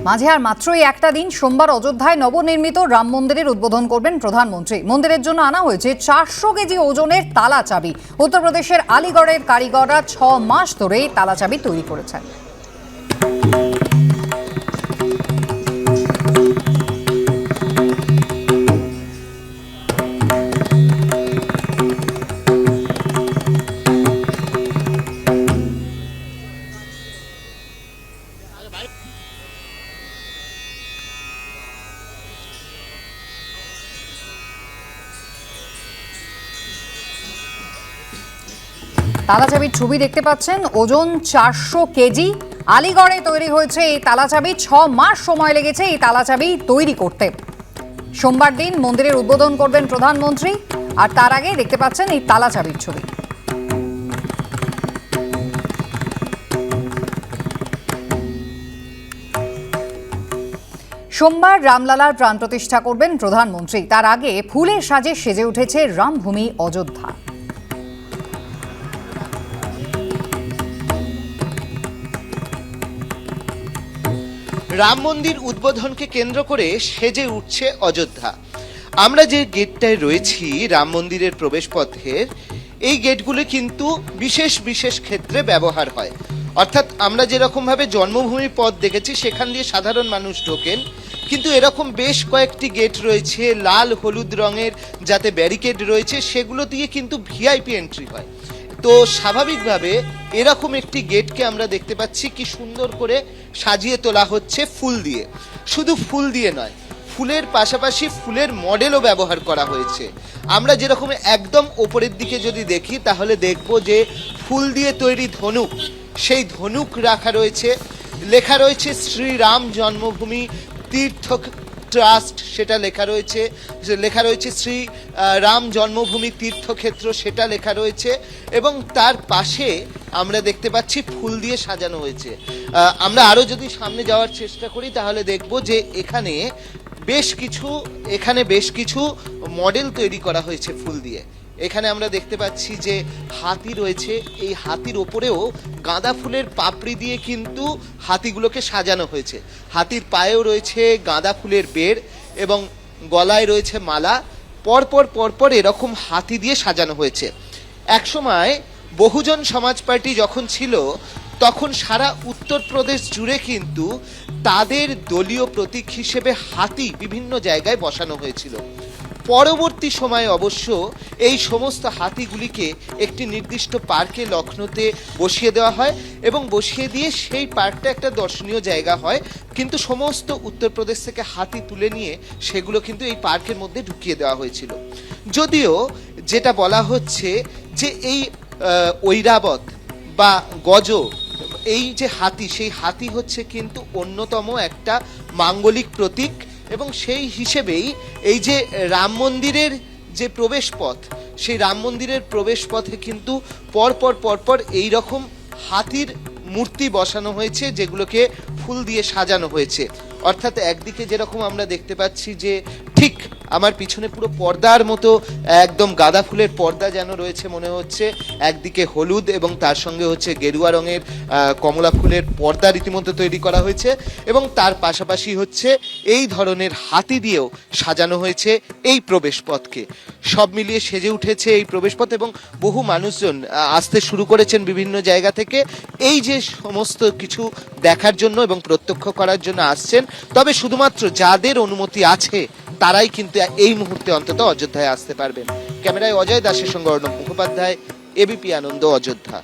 মাঝে আর মাত্রই একটা দিন, সোমবার অযোধ্যায় নবনির্মিত রাম মন্দিরের উদ্বোধন করবেন প্রধানমন্ত্রী। মন্দিরের জন্য আনা হয়েছে 400 কেজি ওজনের তালা চাবি। উত্তরপ্রদেশের আলিগড়ের কারিগররা 6 মাস ধরে তালা চাবি তৈরি করেছেন। তালাচাবির ছবি দেখতে পাচ্ছেন, ওজন 400 কেজি। আলিগড়ে তৈরি হয়েছে এই তালাচাবি। 6 মাস সময় লেগেছে এই তালাচাবি তৈরি করতে। সোমবার দিন মন্দিরের উদ্বোধন করবেন প্রধানমন্ত্রী, আর তার আগে দেখতে পাচ্ছেন এই তালাচাবির ছবি। সোমবার রামলালার প্রাণ প্রতিষ্ঠা করবেন প্রধানমন্ত্রী। তার আগে ফুলের সাজে সেজে উঠেছে রামভূমি অযোধ্যা। রাম মন্দির উদ্বোধনকে কেন্দ্র করে সেজে উঠছে অযোধ্যা। আমরা যে গেটটায় রয়েছি রাম মন্দিরের প্রবেশ পথের, এই গেটগুলো কিন্তু বিশেষ বিশেষ ক্ষেত্রে ব্যবহার হয়। অর্থাৎ আমরা যেরকম ভাবে জন্মভূমি পথ দেখেছি সেখান দিয়ে সাধারণ মানুষ ঢোকেন, কিন্তু এরকম বেশ কয়েকটি গেট রয়েছে লাল হলুদ রঙের, যাতে ব্যারিকেড রয়েছে, সেগুলো দিয়ে কিন্তু ভিআইপি এন্ট্রি হয়। তো স্বাভাবিকভাবে এরকম একটি গেটকে আমরা দেখতে পাচ্ছি কি সুন্দর করে সাজিয়ে তোলা হচ্ছে ফুল দিয়ে। শুধু ফুল দিয়ে নয়, ফুলের পাশাপাশি ফুলের মডেলও ব্যবহার করা হয়েছে। আমরা যেরকম একদম ওপরের দিকে যদি দেখি তাহলে দেখব যে ফুল দিয়ে তৈরি ধনুক, সেই ধনুক রাখা রয়েছে। লেখা রয়েছে শ্রীরাম জন্মভূমি তীর্থ ট্রাস্ট, সেটা লেখা রয়েছে শ্রী রাম জন্মভূমি তীর্থক্ষেত্র, সেটা লেখা রয়েছে। এবং তার পাশে আমরা দেখতে পাচ্ছি ফুল দিয়ে সাজানো হয়েছে। আমরা আরো যদি সামনে যাওয়ার চেষ্টা করি তাহলে দেখব যে এখানে বেশ কিছু মডেল তৈরি করা হয়েছে ফুল দিয়ে। এখানে আমরা দেখতে পাচ্ছি যে হাতি রয়েছে, এই হাতির ওপরেও গাঁদা ফুলের পাপড়ি দিয়ে কিন্তু হাতিগুলোকে সাজানো হয়েছে। হাতির পায়েও রয়েছে গাঁদা ফুলের বেড় এবং গলায় রয়েছে মালা। পরপর এরকম হাতি দিয়ে সাজানো হয়েছে। একসময় বহুজন সমাজ পার্টি যখন ছিল তখন সারা উত্তরপ্রদেশ জুড়ে কিন্তু তাদের দলীয় প্রতীক হিসেবে হাতি বিভিন্ন জায়গায় বসানো হয়েছিল। পরবর্তী সময়ে অবশ্য এই সমস্ত হাতিগুলিকে একটি নির্দিষ্ট পার্কে লখনৌতে বসিয়ে দেওয়া হয় এবং বসিয়ে দিয়ে সেই পার্কটা একটা দর্শনীয় জায়গা হয়। কিন্তু সমস্ত উত্তরপ্রদেশ থেকে হাতি তুলে নিয়ে সেগুলো কিন্তু এই পার্কের মধ্যে ঢুকিয়ে দেওয়া হয়েছিল। যদিও যেটা বলা হচ্ছে যে এই ঐরাবত বা গজ, এই যে হাতি, সেই হাতি হচ্ছে কিন্তু অন্যতম একটা মাঙ্গলিক প্রতীক। এবং সেই হিসেবেই এই যে রাম মন্দিরের যে প্রবেশ পথ, সেই রাম মন্দিরের প্রবেশ পথে কিন্তু পরপর এই রকম হাতির মূর্তি বসানো হয়েছে, যেগুলোকে ফুল দিয়ে সাজানো হয়েছে। অর্থাৎ একদিকে যেরকম আমরা দেখতে পাচ্ছি যে ঠিক আমার পিছনে পুরো পর্দার মতো একদম গাঁদা ফুলের পর্দা যেন রয়েছে মনে হচ্ছে, একদিকে হলুদ এবং তার সঙ্গে হচ্ছে গেরুয়া রঙের কমলা ফুলের পর্দা রীতিমতো তৈরি করা হয়েছে। এবং তার পাশাপাশি হচ্ছে এই ধরনের হাতি দিয়েও সাজানো হয়েছে এই প্রবেশ পথকে। সব মিলিয়ে সেজে উঠেছে এই প্রবেশ পথ এবং বহু মানুষজন আসতে শুরু করেছেন বিভিন্ন জায়গা থেকে এই যে সমস্ত কিছু দেখার জন্য এবং প্রত্যক্ষ করার জন্য আসছেন। তবে শুধুমাত্র যাদের অনুমতি আছে তারাই কিন্তু এই মুহূর্তে অন্তত অযোধ্যায় আসতে পারবেন। ক্যামেরায় অজয় দাসের সঙ্গে অর্ণব মুখোপাধ্যায়, এবিপি আনন্দ, অযোধ্যা।